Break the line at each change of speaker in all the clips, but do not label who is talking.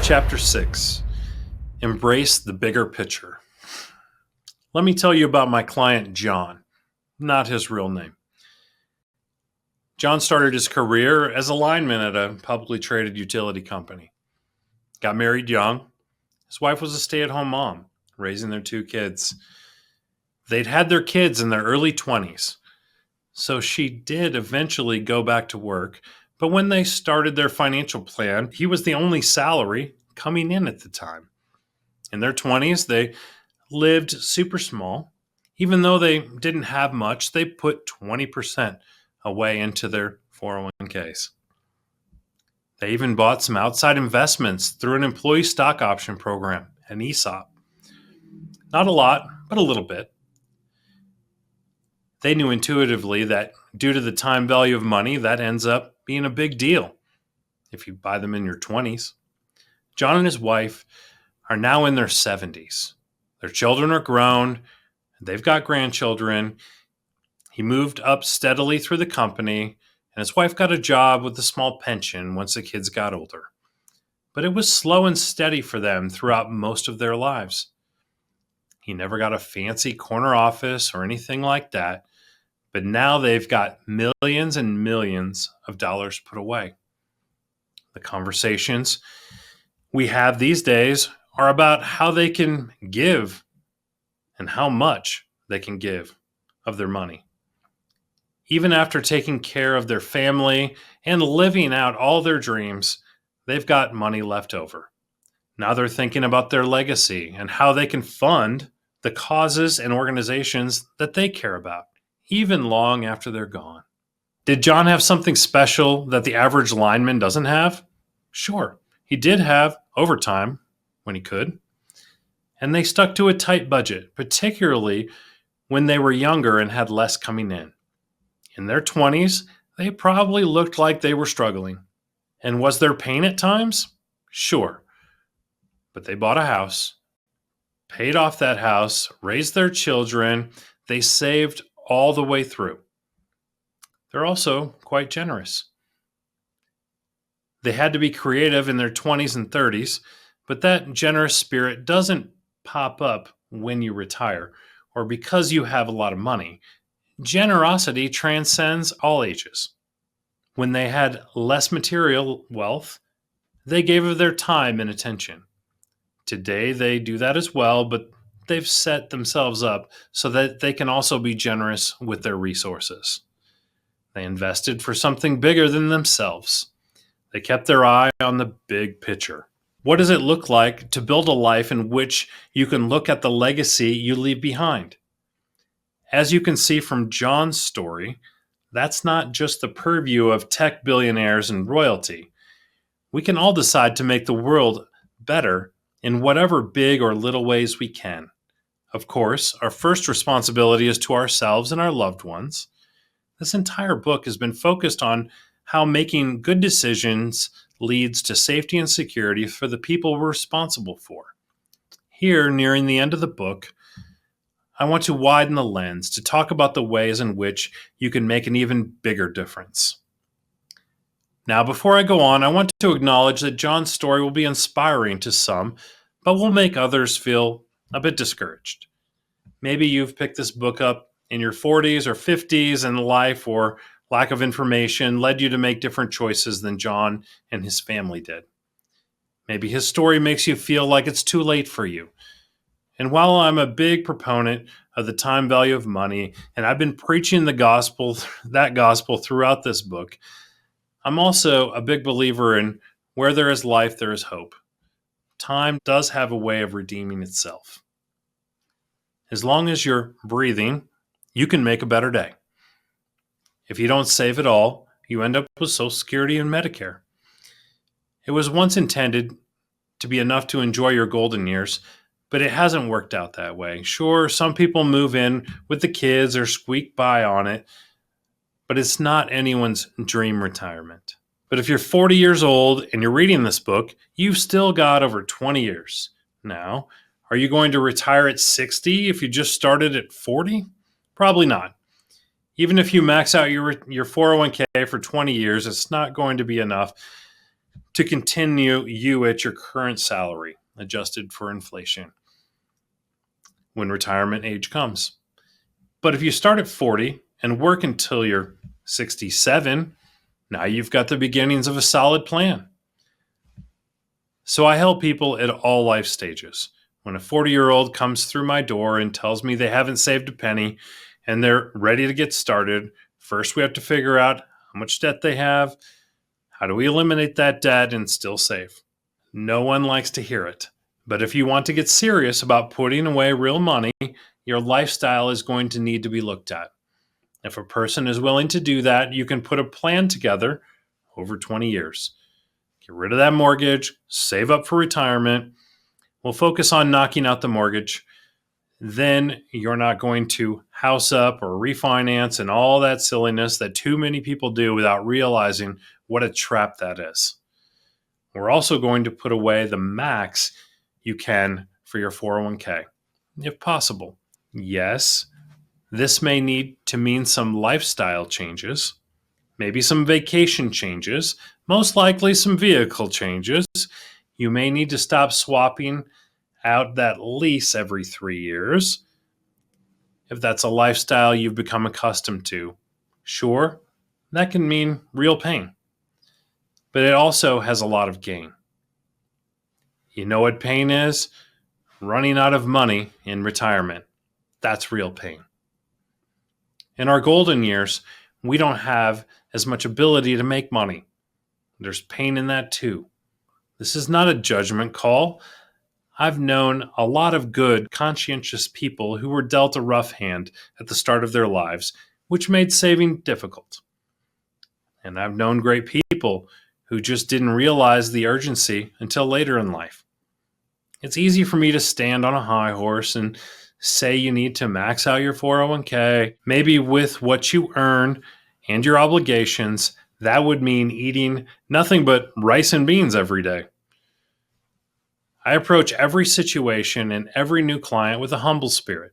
Chapter 6. Embrace the bigger picture. Let me tell you about my client, John, not his real name. John started his career as a lineman at a publicly traded utility company. Got married young. His wife was a stay-at-home mom, raising their 2 kids. They'd had their kids in their early 20s, so she did eventually go back to work. But when they started their financial plan, he was the only salary coming in at the time. In their 20s, they lived super small. Even though they didn't have much, they put 20% away into their 401ks. They even bought some outside investments through an employee stock option program, an ESOP. Not a lot, but a little bit. They knew intuitively that due to the time value of money, that ends up being a big deal if you buy them in your 20s. John and his wife are now in their 70s. Their children are grown. They've got grandchildren. He moved up steadily through the company, and his wife got a job with a small pension once the kids got older. But it was slow and steady for them throughout most of their lives. He never got a fancy corner office or anything like that, but now they've got millions and millions of dollars put away. The conversations we have these days are about how they can give and how much they can give of their money. Even after taking care of their family and living out all their dreams, they've got money left over. Now they're thinking about their legacy and how they can fund the causes and organizations that they care about, even long after they're gone. Did John have something special that the average lineman doesn't have? Sure, he did have overtime when he could. And they stuck to a tight budget, particularly when they were younger and had less coming in. In their 20s, they probably looked like they were struggling. And was there pain at times? Sure. But they bought a house, paid off that house, raised their children. They saved all the way through. They're also quite generous. They had to be creative in their 20s and 30s, but that generous spirit doesn't pop up when you retire or because you have a lot of money. Generosity transcends all ages. When they had less material wealth, they gave of their time and attention. Today, they do that as well, but they've set themselves up so that they can also be generous with their resources. They invested for something bigger than themselves. They kept their eye on the big picture. What does it look like to build a life in which you can look at the legacy you leave behind? As you can see from John's story, that's not just the purview of tech billionaires and royalty. We can all decide to make the world better in whatever big or little ways we can. Of course, our first responsibility is to ourselves and our loved ones. This entire book has been focused on how making good decisions leads to safety and security for the people we're responsible for. Here, nearing the end of the book, I want to widen the lens to talk about the ways in which you can make an even bigger difference. Now, before I go on, I want to acknowledge that John's story will be inspiring to some, but will make others feel a bit discouraged. Maybe you've picked this book up in your 40s or 50s and life or lack of information led you to make different choices than John and his family did. Maybe his story makes you feel like it's too late for you. And while I'm a big proponent of the time value of money, and I've been preaching that gospel throughout this book, I'm also a big believer in where there is life, there is hope. Time does have a way of redeeming itself. As long as you're breathing, you can make a better day. If you don't save at all, you end up with Social Security and Medicare. It was once intended to be enough to enjoy your golden years, but it hasn't worked out that way. Sure, some people move in with the kids or squeak by on it, but it's not anyone's dream retirement. But if you're 40 years old and you're reading this book, you've still got over 20 years. Now, are you going to retire at 60 if you just started at 40? Probably not. Even if you max out your 401k for 20 years, it's not going to be enough to continue you at your current salary, adjusted for inflation, when retirement age comes. But if you start at 40 and work until you're 67, now you've got the beginnings of a solid plan. So I help people at all life stages. When a 40-year-old comes through my door and tells me they haven't saved a penny and they're ready to get started, first we have to figure out how much debt they have. How do we eliminate that debt and still save? No one likes to hear it. But if you want to get serious about putting away real money, your lifestyle is going to need to be looked at. If a person is willing to do that, you can put a plan together over 20 years. Get rid of that mortgage, save up for retirement. We'll focus on knocking out the mortgage. Then you're not going to house up or refinance and all that silliness that too many people do without realizing what a trap that is. We're also going to put away the max you can for your 401k, if possible. Yes, this may need to mean some lifestyle changes, maybe some vacation changes, most likely some vehicle changes. You may need to stop swapping out that lease every 3 years, if that's a lifestyle you've become accustomed to. Sure, that can mean real pain, but it also has a lot of gain. You know what pain is? Running out of money in retirement. That's real pain. In our golden years, we don't have as much ability to make money. There's pain in that too. This is not a judgment call. I've known a lot of good, conscientious people who were dealt a rough hand at the start of their lives, which made saving difficult. And I've known great people who just didn't realize the urgency until later in life. It's easy for me to stand on a high horse and say you need to max out your 401k. Maybe with what you earn and your obligations, that would mean eating nothing but rice and beans every day. I approach every situation and every new client with a humble spirit.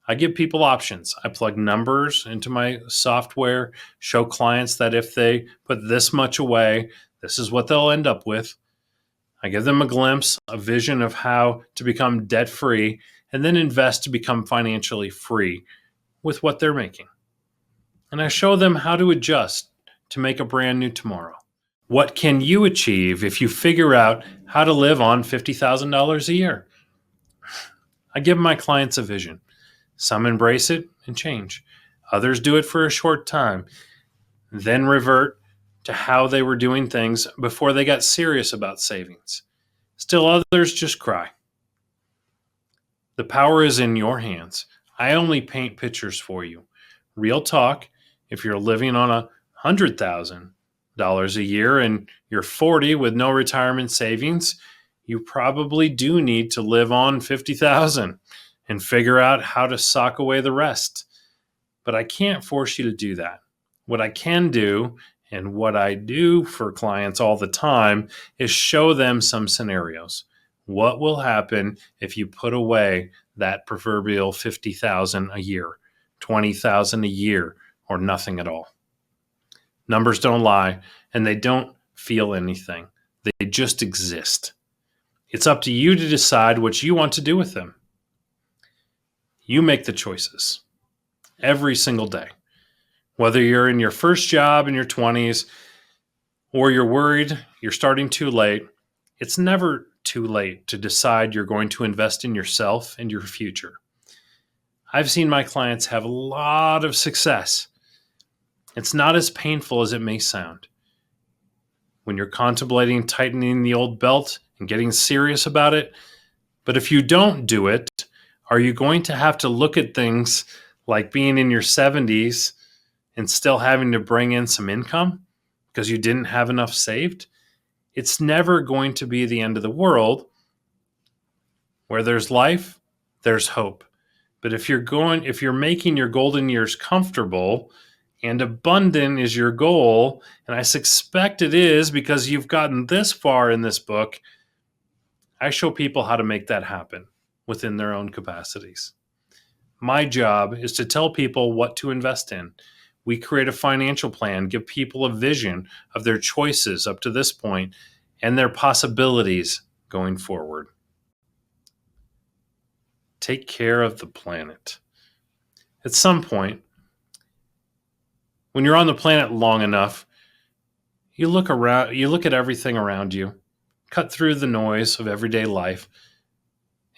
I give people options. I plug numbers into my software, show clients that if they put this much away, this is what they'll end up with. I give them a glimpse, a vision of how to become debt-free and then invest to become financially free with what they're making. And I show them how to adjust to make a brand new tomorrow. What can you achieve if you figure out how to live on $50,000 a year? I give my clients a vision. Some embrace it and change. Others do it for a short time, then revert to how they were doing things before they got serious about savings. Still others just cry. The power is in your hands. I only paint pictures for you. Real talk, if you're living on $100,000 a year and you're 40 with no retirement savings, you probably do need to live on 50,000 and figure out how to sock away the rest. But I can't force you to do that. What I can do, and what I do for clients all the time, is show them some scenarios. What will happen if you put away that proverbial 50,000 a year, 20,000 a year, or nothing at all? Numbers don't lie, and they don't feel anything. They just exist. It's up to you to decide what you want to do with them. You make the choices every single day. Whether you're in your first job in your 20s or you're worried you're starting too late, it's never too late to decide you're going to invest in yourself and your future. I've seen my clients have a lot of success. It's not as painful as it may sound. When you're contemplating tightening the old belt and getting serious about it, but if you don't do it, are you going to have to look at things like being in your 70s and still having to bring in some income because you didn't have enough saved? It's never going to be the end of the world. Where there's life, there's hope. But if you're making your golden years comfortable and abundant is your goal, and I suspect it is because you've gotten this far in this book, I show people how to make that happen within their own capacities. My job is to tell people what to invest in. We create a financial plan, give people a vision of their choices up to this point, and their possibilities going forward. Take care of the planet. At some point, when you're on the planet long enough, you look at everything around you, cut through the noise of everyday life,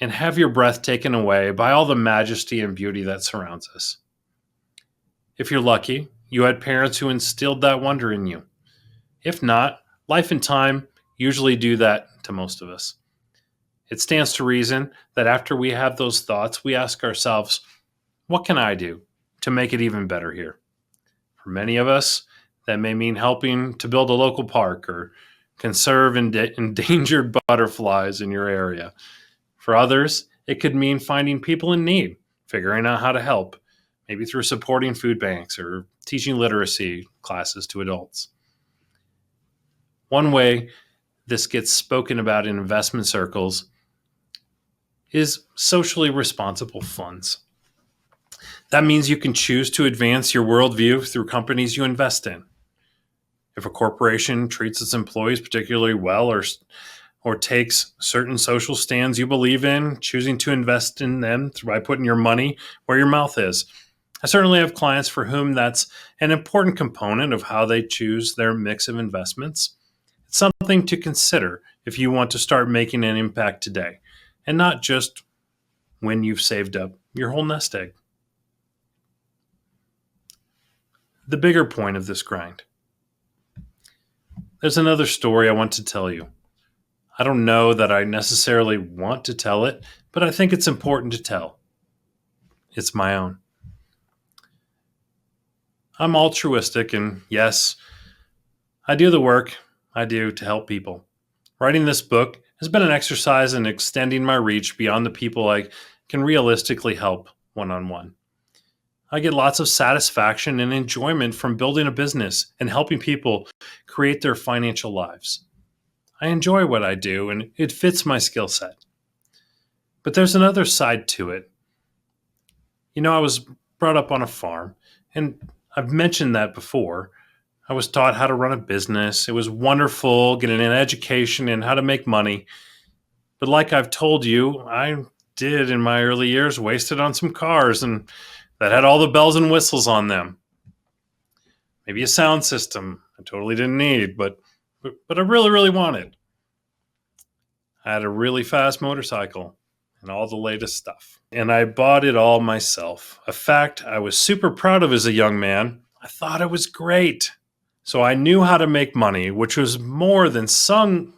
and have your breath taken away by all the majesty and beauty that surrounds us. If you're lucky, you had parents who instilled that wonder in you. If not, life and time usually do that to most of us. It stands to reason that after we have those thoughts, we ask ourselves, what can I do to make it even better here? For many of us, that may mean helping to build a local park or conserve endangered butterflies in your area. For others, it could mean finding people in need, figuring out how to help, maybe through supporting food banks or teaching literacy classes to adults. One way this gets spoken about in investment circles is socially responsible funds. That means you can choose to advance your worldview through companies you invest in. If a corporation treats its employees particularly well or takes certain social stands you believe in, choosing to invest in them by putting your money where your mouth is. I certainly have clients for whom that's an important component of how they choose their mix of investments. It's something to consider if you want to start making an impact today, and not just when you've saved up your whole nest egg. The bigger point of this grind. There's another story I want to tell you. I don't know that I necessarily want to tell it, but I think it's important to tell. It's my own. I'm altruistic, and yes, I do the work I do to help people. Writing this book has been an exercise in extending my reach beyond the people I can realistically help one-on-one. I get lots of satisfaction and enjoyment from building a business and helping people create their financial lives. I enjoy what I do, and it fits my skill set. But there's another side to it. I was brought up on a farm, and I've mentioned that before. I was taught how to run a business. It was wonderful getting an education and how to make money. But like I've told you, I did in my early years waste it on some cars and that had all the bells and whistles on them. Maybe a sound system I totally didn't need, but I really, really wanted. I had a really fast motorcycle and all the latest stuff. And I bought it all myself. A fact I was super proud of as a young man. I thought it was great. So I knew how to make money, which was more than some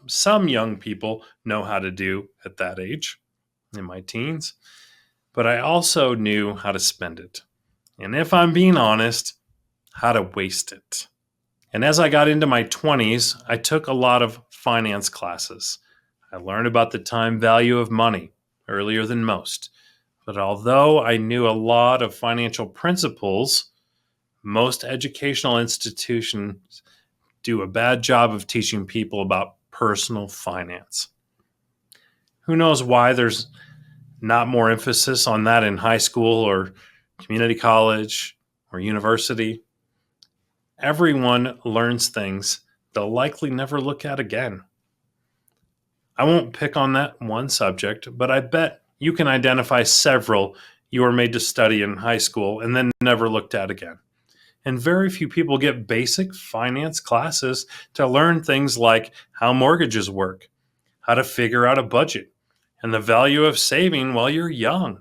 young people know how to do at that age, in my teens. But I also knew how to spend it. And if I'm being honest, how to waste it. And as I got into my 20s, I took a lot of finance classes. I learned about the time value of money earlier than most. But although I knew a lot of financial principles, most educational institutions do a bad job of teaching people about personal finance. Who knows why there's not more emphasis on that in high school or community college or university? Everyone learns things they'll likely never look at again. I won't pick on that one subject, but I bet you can identify several you were made to study in high school and then never looked at again. And very few people get basic finance classes to learn things like how mortgages work, how to figure out a budget, and the value of saving while you're young.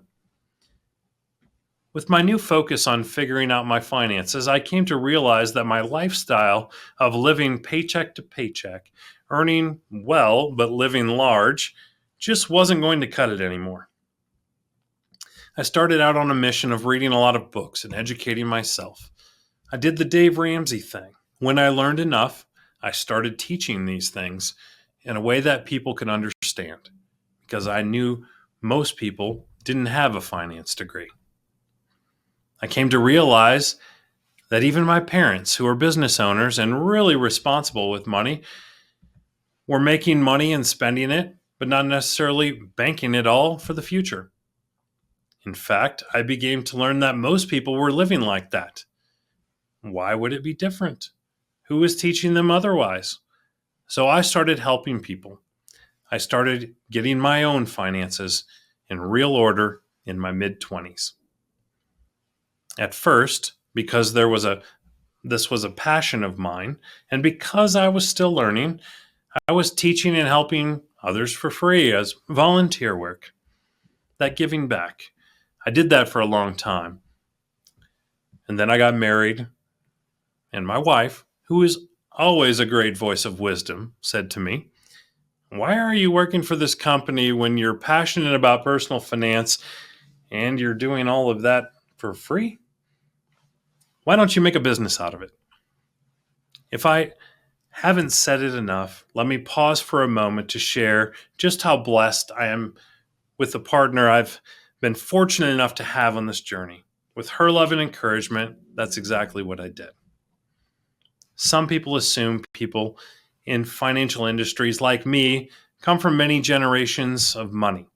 With my new focus on figuring out my finances, I came to realize that my lifestyle of living paycheck to paycheck, earning well but living large, just wasn't going to cut it anymore. I started out on a mission of reading a lot of books and educating myself. I did the Dave Ramsey thing. When I learned enough, I started teaching these things in a way that people could understand, because I knew most people didn't have a finance degree. I came to realize that even my parents, who are business owners and really responsible with money, were making money and spending it, but not necessarily banking it all for the future. In fact, I began to learn that most people were living like that. Why would it be different? Who was teaching them otherwise? So I started helping people. I started getting my own finances in real order in my mid-20s. At first, because this was a passion of mine, and because I was still learning, I was teaching and helping others for free as volunteer work, that giving back. I did that for a long time. And then I got married, and my wife, who is always a great voice of wisdom, said to me, "Why are you working for this company when you're passionate about personal finance and you're doing all of that for free? Why don't you make a business out of it?" If I haven't said it enough, let me pause for a moment to share just how blessed I am with the partner I've been fortunate enough to have on this journey. With her love and encouragement, that's exactly what I did. Some people assume people in financial industries like me come from many generations of money.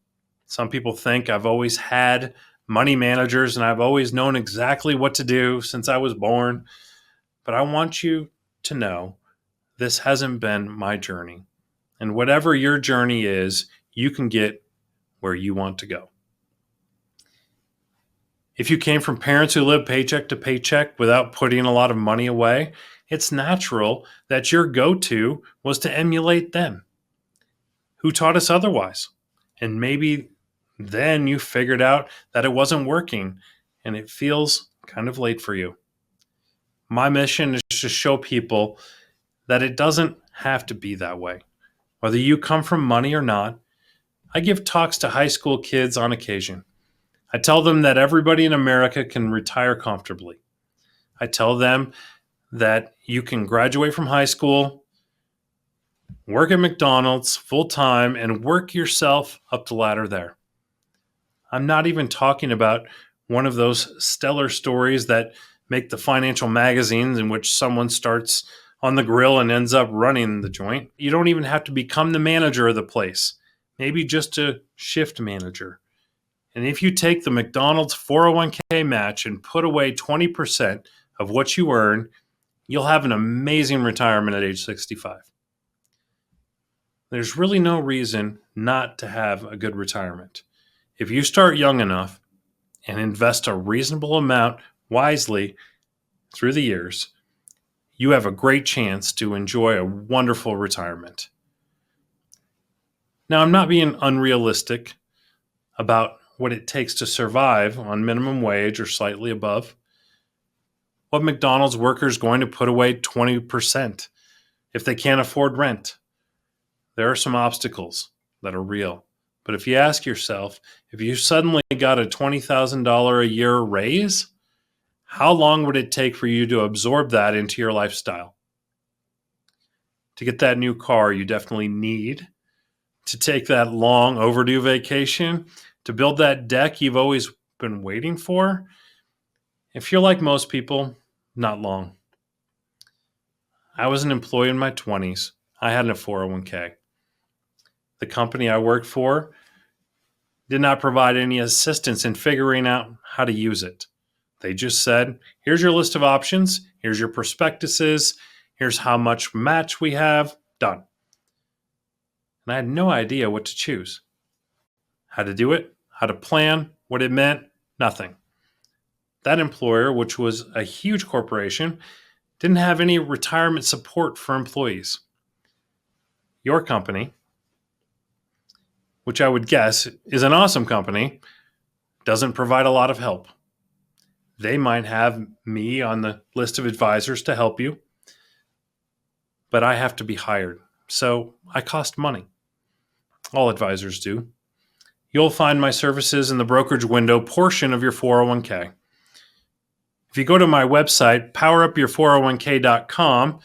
Some people think I've always had money managers and I've always known exactly what to do since I was born. But I want you to know this hasn't been my journey. And whatever your journey is, you can get where you want to go. If you came from parents who lived paycheck to paycheck without putting a lot of money away, it's natural that your go to was to emulate them. Who taught us otherwise? And maybe then you figured out that it wasn't working and it feels kind of late for you. My mission is to show people that it doesn't have to be that way. Whether you come from money or not, I give talks to high school kids on occasion. I tell them that everybody in America can retire comfortably. I tell them that you can graduate from high school, work at McDonald's full time, and work yourself up the ladder there. I'm not even talking about one of those stellar stories that make the financial magazines in which someone starts on the grill and ends up running the joint. You don't even have to become the manager of the place, maybe just a shift manager. And if you take the McDonald's 401k match and put away 20% of what you earn, you'll have an amazing retirement at age 65. There's really no reason not to have a good retirement. If you start young enough and invest a reasonable amount wisely through the years, you have a great chance to enjoy a wonderful retirement. Now, I'm not being unrealistic about what it takes to survive on minimum wage or slightly above. What McDonald's worker is going to put away 20% if they can't afford rent? There are some obstacles that are real. But if you ask yourself, if you suddenly got a $20,000 a year raise, how long would it take for you to absorb that into your lifestyle? To get that new car you definitely need, to take that long overdue vacation, to build that deck you've always been waiting for? If you're like most people, not long. I was an employee in my 20s. I had a 401k. The company I worked for did not provide any assistance in figuring out how to use it. They just said, here's your list of options, here's your prospectuses, here's how much match we have, done. And I had no idea what to choose. How to do it, how to plan, what it meant, nothing. That employer, which was a huge corporation, didn't have any retirement support for employees. Your company, which I would guess is an awesome company, doesn't provide a lot of help. They might have me on the list of advisors to help you, but I have to be hired. So I cost money. All advisors do. You'll find my services in the brokerage window portion of your 401k. If you go to my website, powerupyour401k.com,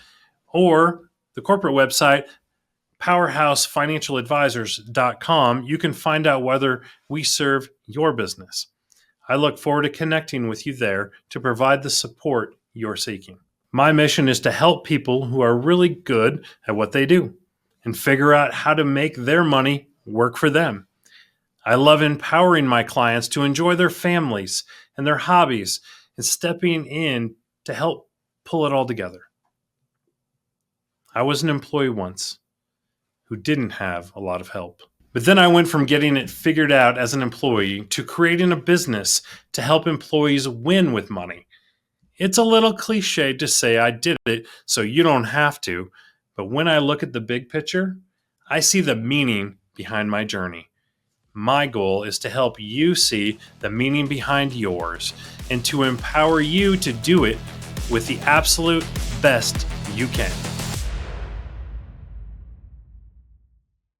or the corporate website, powerhousefinancialadvisors.com, you can find out whether we serve your business. I look forward to connecting with you there to provide the support you're seeking. My mission is to help people who are really good at what they do and figure out how to make their money work for them. I love empowering my clients to enjoy their families and their hobbies and stepping in to help pull it all together. I was an employee once. who didn't have a lot of help. But then I went from getting it figured out as an employee to creating a business to help employees win with money. It's a little cliche to say I did it so you don't have to, but when I look at the big picture, I see the meaning behind my journey. My goal is to help you see the meaning behind yours and to empower you to do it with the absolute best you can.